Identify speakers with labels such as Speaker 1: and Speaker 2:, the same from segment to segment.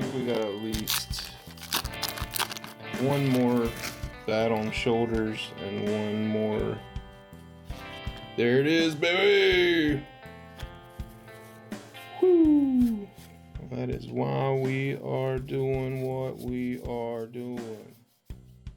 Speaker 1: think we got at least one more bat on shoulders and one more. There it is, baby! Woo! That is why we are doing what we are doing.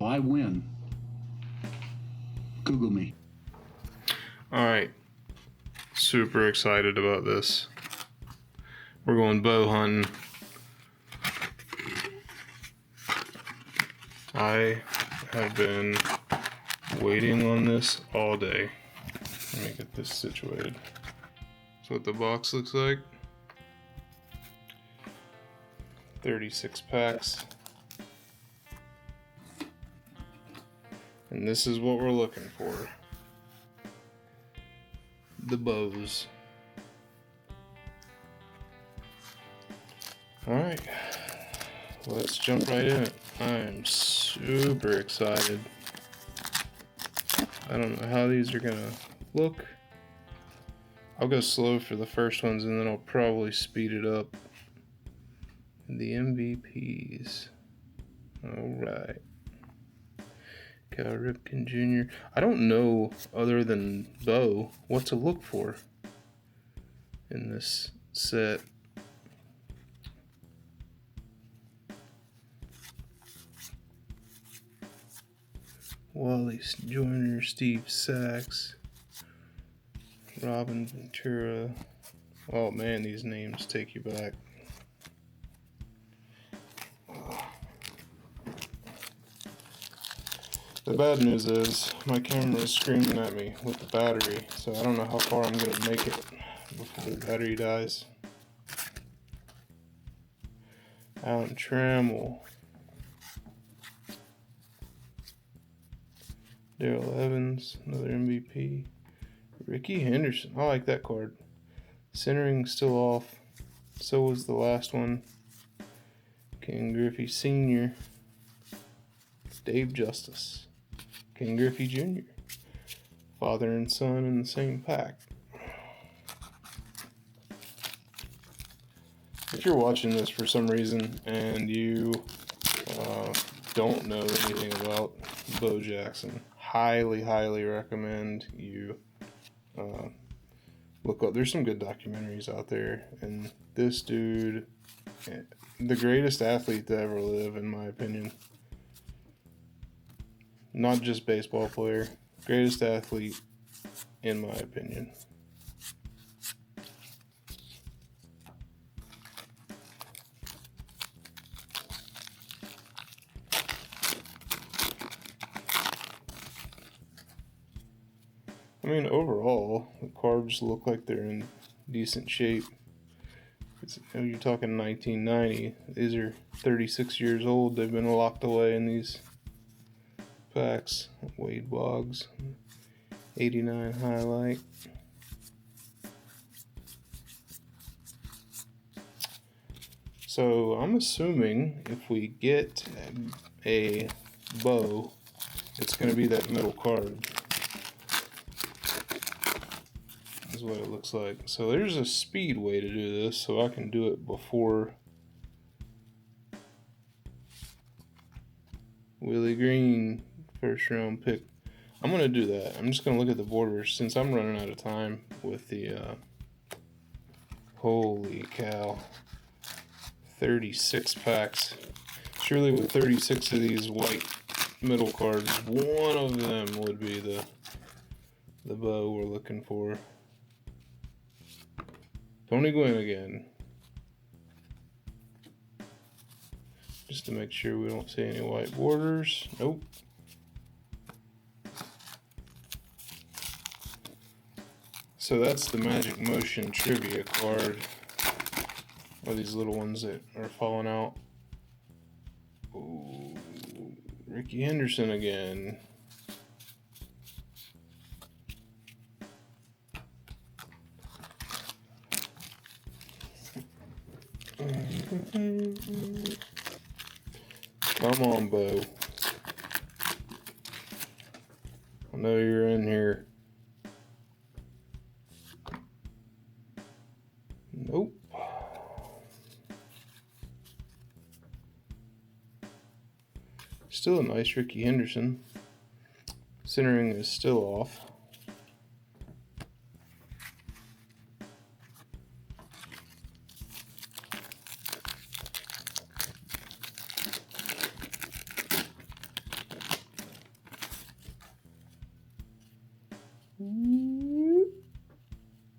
Speaker 2: I win. Google me.
Speaker 1: Alright. Super excited about this. We're going bow hunting. I have been waiting on this all day. Let me get this situated. That's what the box looks like. 36 packs. And this is what we're looking for. The bows. Alright. Let's jump right in it. I am super excited. I don't know how these are gonna look. I'll go slow for the first ones and then I'll probably speed it up. The MVPs. Alright. Cal Ripken Jr. I don't know, other than bow, what to look for in this set. Wally Joyner, Steve Sachs, Robin Ventura. Oh man, these names take you back. The bad news is my camera is screaming at me with the battery, so I don't know how far I'm gonna make it before the battery dies. Alan Trammell. Daryl Evans, another MVP. Ricky Henderson, I like that card. Centering still off. So was the last one. Ken Griffey Sr. Dave Justice. Ken Griffey Jr. Father and son in the same pack. If you're watching this for some reason and you don't know anything about Bo Jackson, highly recommend you look up. There's some good documentaries out there, and this dude, the greatest athlete to ever live, in my opinion. Not just baseball player, greatest athlete, in my opinion. I mean, overall, the cards look like they're in decent shape. You're talking 1990. These are 36 years old. They've been locked away in these packs. Wade Boggs, 89 highlight. So I'm assuming if we get a bow, it's going to be that middle card. Is what it looks like. So there's a speed way to do this, so I can do it before Willie Green, first round pick. I'm gonna do that. I'm just gonna look at the borders since I'm running out of time with the holy cow, 36 packs. Surely with 36 of these white middle cards, one of them would be the bow we're looking for. Tony Gwynn again. Just to make sure we don't see any white borders. Nope. So that's the Magic Motion trivia card. Or these little ones that are falling out. Ooh, Ricky Henderson again. Come on, Bo. I know you're in here. Nope. Still a nice Ricky Henderson. Centering is still off.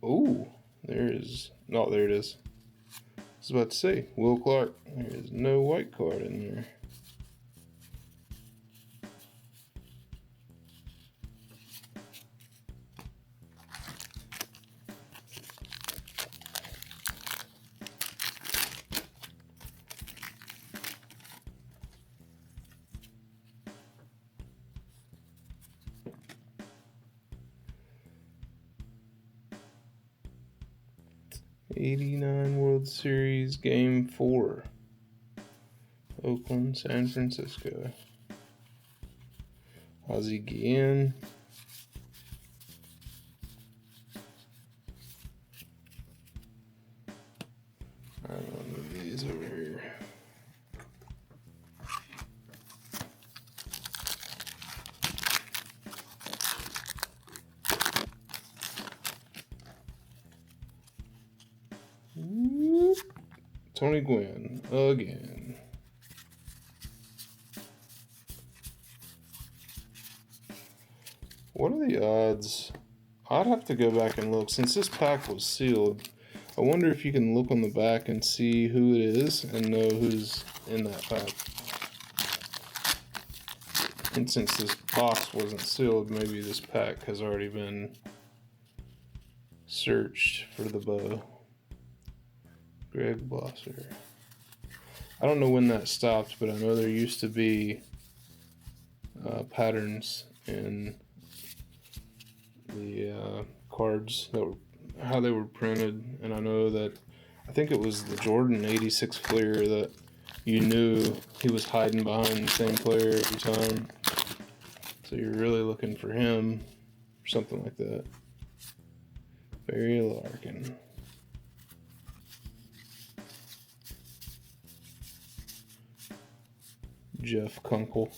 Speaker 1: Oh, there it is. I was about to say, Will Clark. There is no white card in there. '89 World Series Game 4. Oakland, San Francisco. Ozzie Guillen. I don't know, move these over here. Tony Gwynn again. What are the odds? I'd have to go back and look. Since this pack was sealed, I wonder if you can look on the back and see who it is and know who's in that pack. And since this box wasn't sealed, maybe this pack has already been searched for the bow. Greg Blosser. I don't know when that stopped, but I know there used to be patterns in the cards that were how they were printed, and I know that I think it was the Jordan 86 Fleer that you knew he was hiding behind the same player every time, so you're really looking for him or something like that. Barry Larkin. Jeff Kunkel.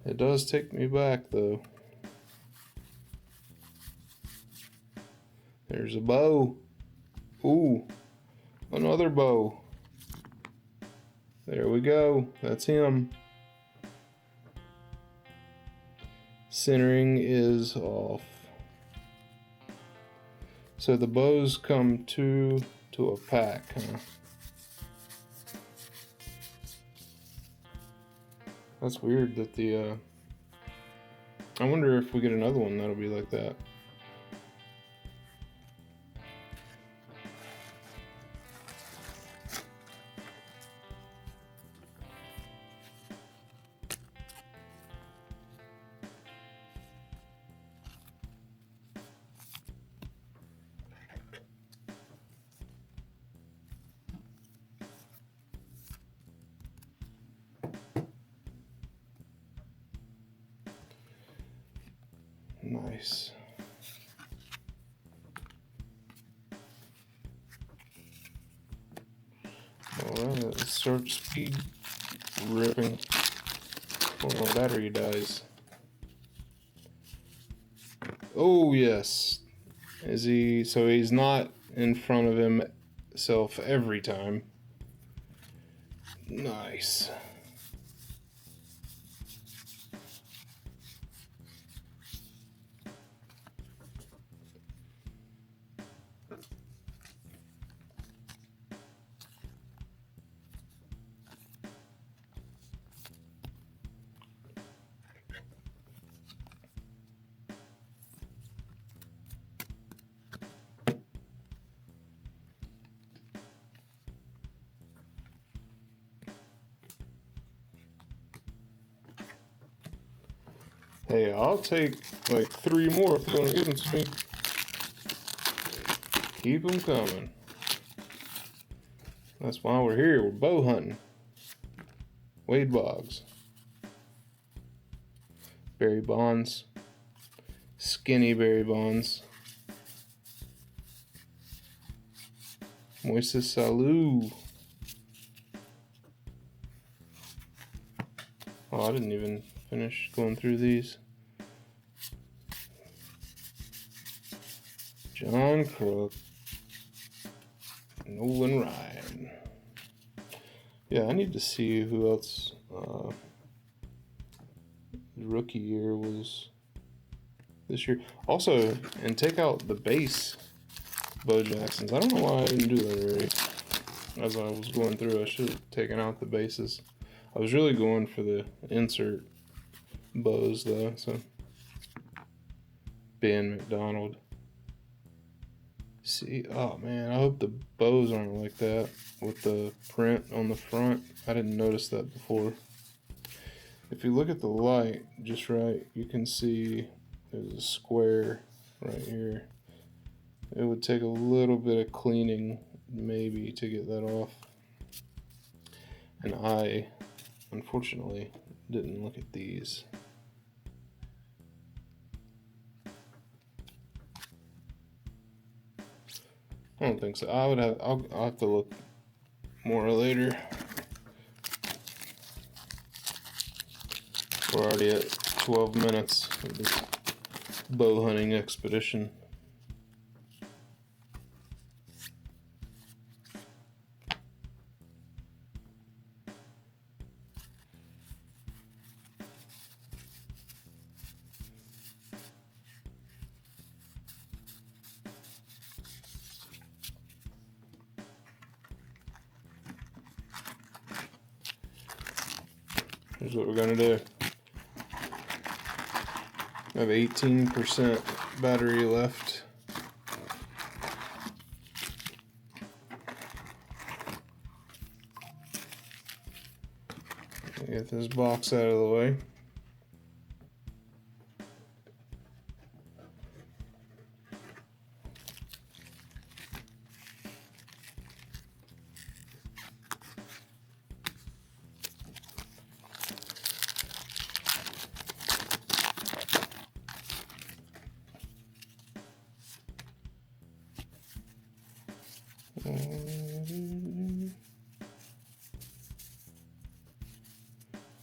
Speaker 1: It does take me back, though. There's a bow. Ooh, another bow. There we go. That's him. Centering is off. So the bows come two to a pack, huh? That's weird that the, I wonder if we get another one that'll be like that. Nice. Alright, let's start speed ripping before my battery dies. Oh, yes. Is he? So he's not in front of himself every time. Nice. Hey, I'll take like 3 more if you're gonna give them to me. Keep them coming. That's why we're here. We're bow hunting. Wade Boggs. Barry Bonds. Skinny Barry Bonds. Moises Salou. Oh, I didn't even finish going through these. John Crook. Nolan Ryan. Yeah, I need to see who else. Rookie year was this year. Also, and take out the base Bo Jacksons. I don't know why I didn't do that already. As I was going through, I should have taken out the bases. I was really going for the insert bows though, so. Ben McDonald. See, oh man, I hope the bows aren't like that with the print on the front. I didn't notice that before. If you look at the light just right, you can see there's a square right here. It would take a little bit of cleaning maybe to get that off. And I, unfortunately, didn't look at these. I don't think so. I'll have to look more later. We're already at 12 minutes of this bow hunting expedition. Here's what we're gonna do. I have 18% battery left. Get this box out of the way.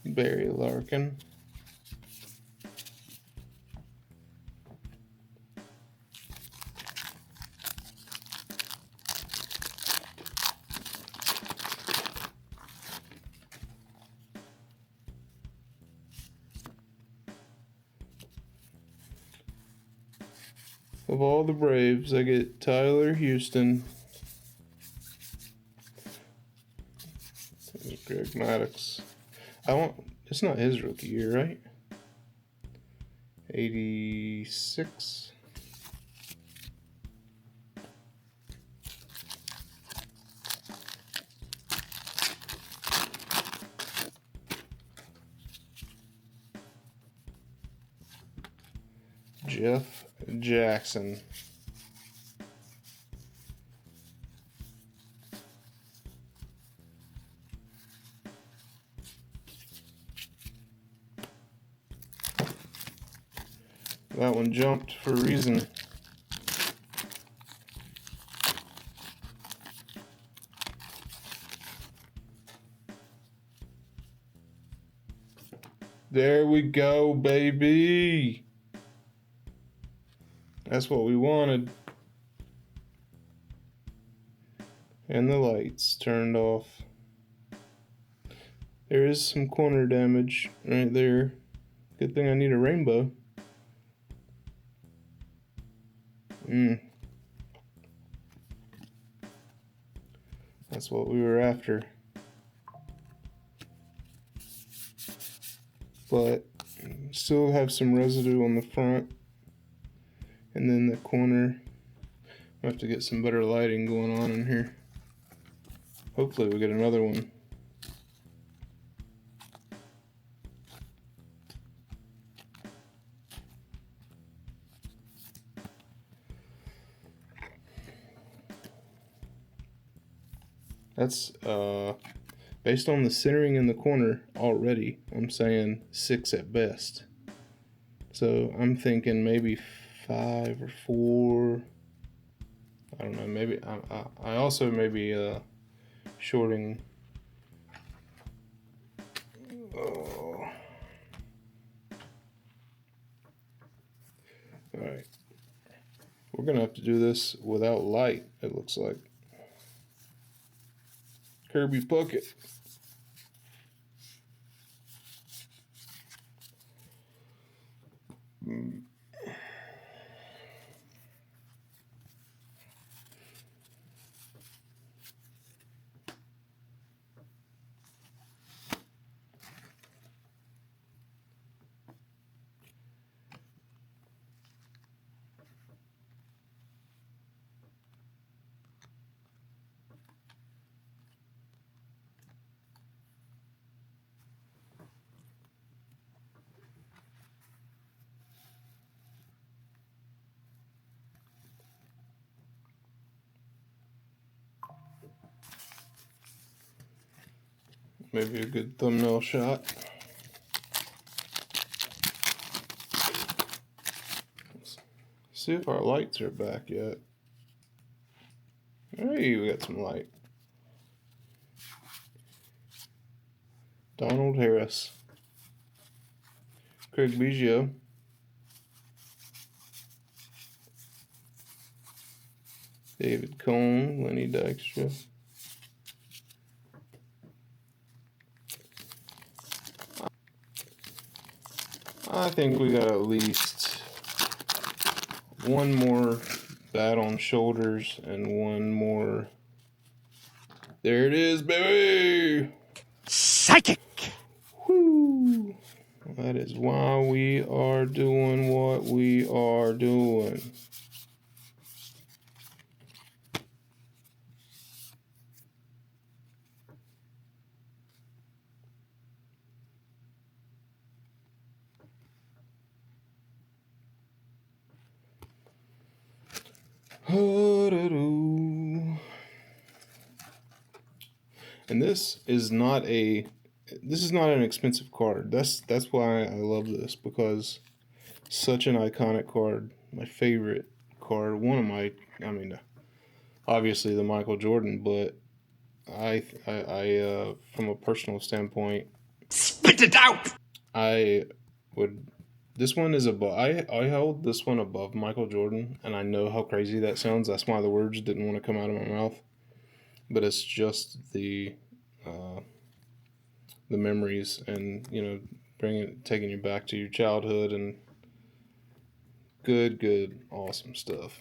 Speaker 1: Barry Larkin. Of all the Braves, I get Tyler Houston. There's Greg Maddux. It's not his rookie year, right? 86. Jeff Jackson. That one jumped for a reason. There we go, baby. That's what we wanted. And the lights turned off. There is some corner damage right there. Good thing I need a rainbow. That's what we were after. But still have some residue on the front. And then the corner. I have to get some better lighting going on in here. Hopefully we get another one. That's based on the centering in the corner already, I'm saying 6 at best. So I'm thinking maybe 5 or 4. I don't know. Maybe I also may be shorting. Oh. All right. We're gonna have to do this without light. It looks like. Kirby Puckett. Maybe a good thumbnail shot. Let's see if our lights are back yet. Hey, we got some light. Donald Harris. Craig Biggio. David Cone. Lenny Dykstra. I think we got at least one more bat on shoulders and one more. There it is, baby!
Speaker 3: Psychic!
Speaker 1: Woo! That is why we are doing what we are doing. And this is not an expensive card. That's why I love this, because such an iconic card. My favorite card. One of my, obviously the Michael Jordan, but I from a personal standpoint,
Speaker 3: Spit it out!
Speaker 1: I would. This one is above. I hold this one above Michael Jordan, and I know how crazy that sounds. That's why the words didn't want to come out of my mouth. But it's just the memories, and taking you back to your childhood, and good, awesome stuff.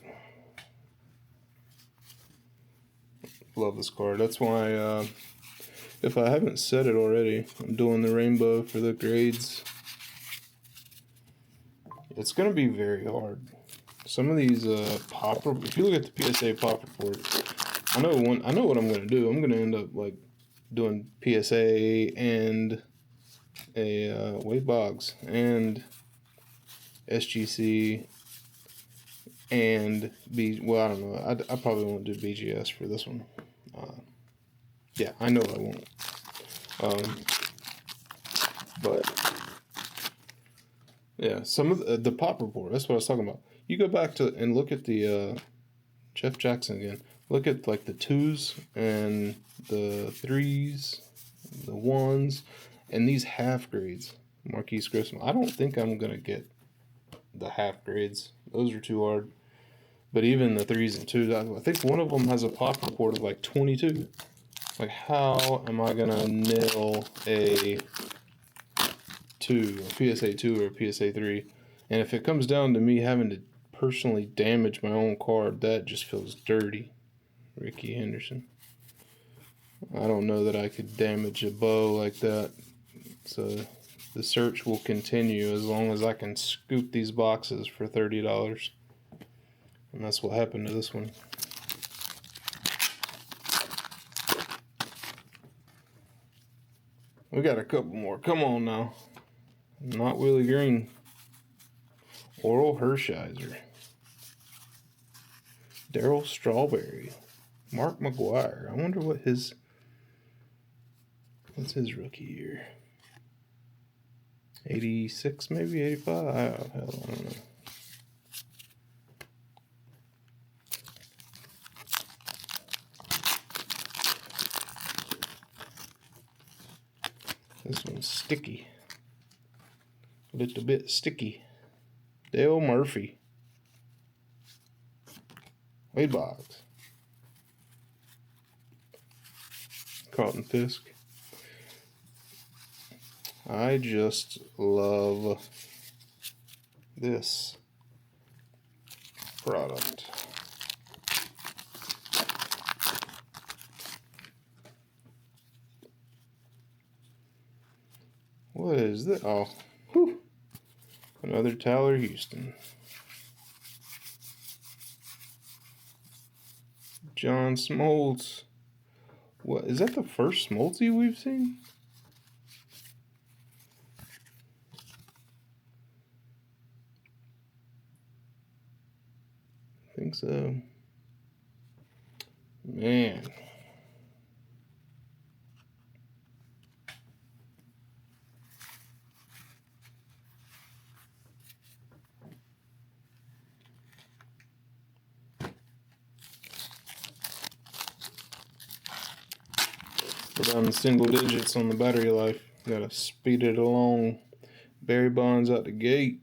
Speaker 1: Love this card. That's why, if I haven't said it already, I'm doing the rainbow for the grades. It's going to be very hard. Some of these if you look at the PSA pop reports, I know what I'm going to do. I'm going to end up like doing PSA and a Wade Boggs and SGC and I don't know. I probably won't do BGS for this one. Yeah, I know I won't. But yeah, some of the pop report. That's what I was talking about. You go back to and look at the Jeff Jackson again. Look at like the 2s and the 3s, the 1s, and these half grades. Marquise Grissom. I don't think I'm gonna get the half grades. Those are too hard. But even the 3s and 2s, I think one of them has a pop report of like 22. Like, how am I gonna nail a PSA 2 or a PSA 3? And if it comes down to me having to personally damage my own card, that just feels dirty. Ricky Henderson. I don't know that I could damage a bow like that. So the search will continue as long as I can scoop these boxes for $30. And that's what happened to this one. We got a couple more. Come on now. Not Willie Green. Oral Hershiser. Darryl Strawberry. Mark McGuire. I wonder what's his rookie year. 86, maybe 85. I don't know. This one's sticky. A little bit sticky. Dale Murphy. Weighed box. Cotton Fisk. I just love this product. What is this? Oh, whew. Another Tyler Houston. John Smoltz. What is that? The first Smoltzy we've seen? I think so. Man. We're down to single digits on the battery life. Gotta speed it along. Barry Bonds out the gate.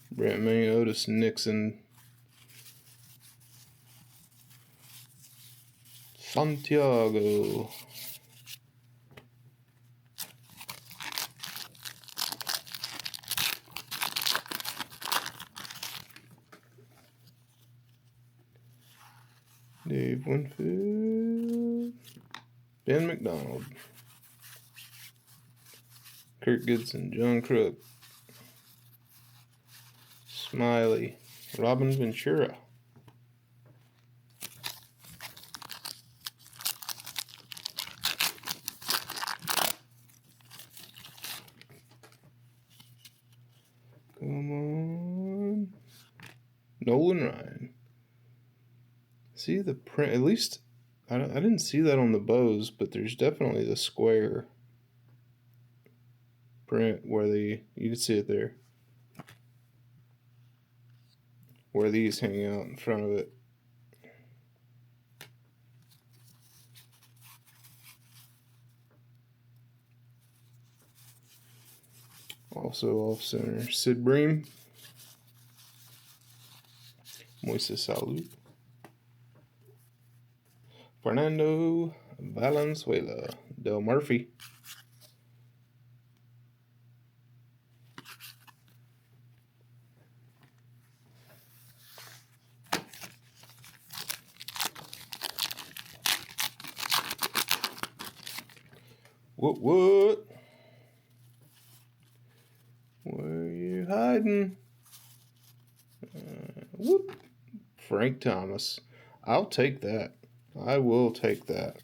Speaker 1: Brent May, Otis Nixon. Santiago. Dave Winfield. Ben McDonald. Kirk Goodson. John Crook. Smiley. Robin Ventura. Come on. Nolan Ryan. See the print, at least I didn't see that on the bows, but there's definitely the square print where you can see it there, where these hang out in front of it. Also off center, Sid Bream, Moises Salud, Fernando Valenzuela, Del Murphy. What? Where are you hiding? Whoop. Frank Thomas. I'll take that. I will take that.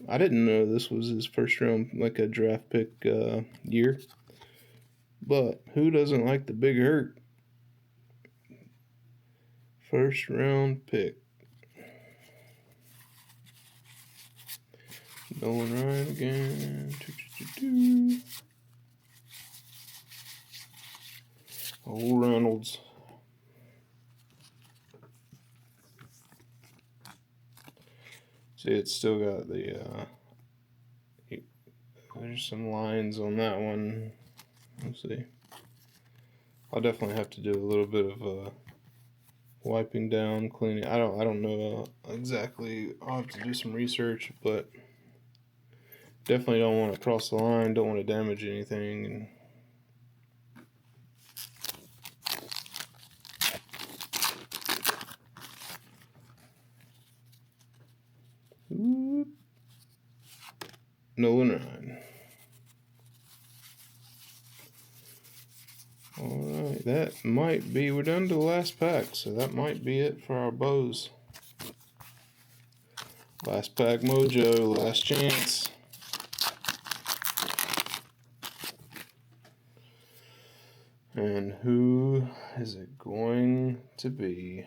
Speaker 1: I didn't know this was his first round, like a draft pick year. But who doesn't like the big hurt? First round pick. Nolan Ryan again. Old Reynolds. See, it's still got the, there's some lines on that one. Let's see. I'll definitely have to do a little bit of wiping down, cleaning. I don't know exactly. I'll have to do some research, but definitely don't want to cross the line. Don't want to damage anything. And Nolan Ryan. Alright, that might be, we're down to the last pack, so that might be it for our bows. Last pack mojo, last chance. And who is it going to be?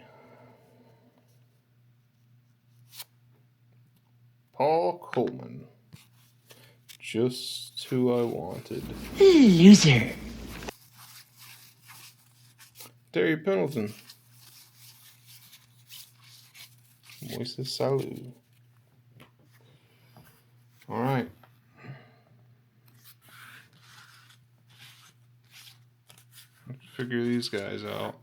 Speaker 1: Paul Coleman. Just who I wanted.
Speaker 3: Loser.
Speaker 1: Terry Pendleton. Moises Salud. All right. Let's figure these guys out.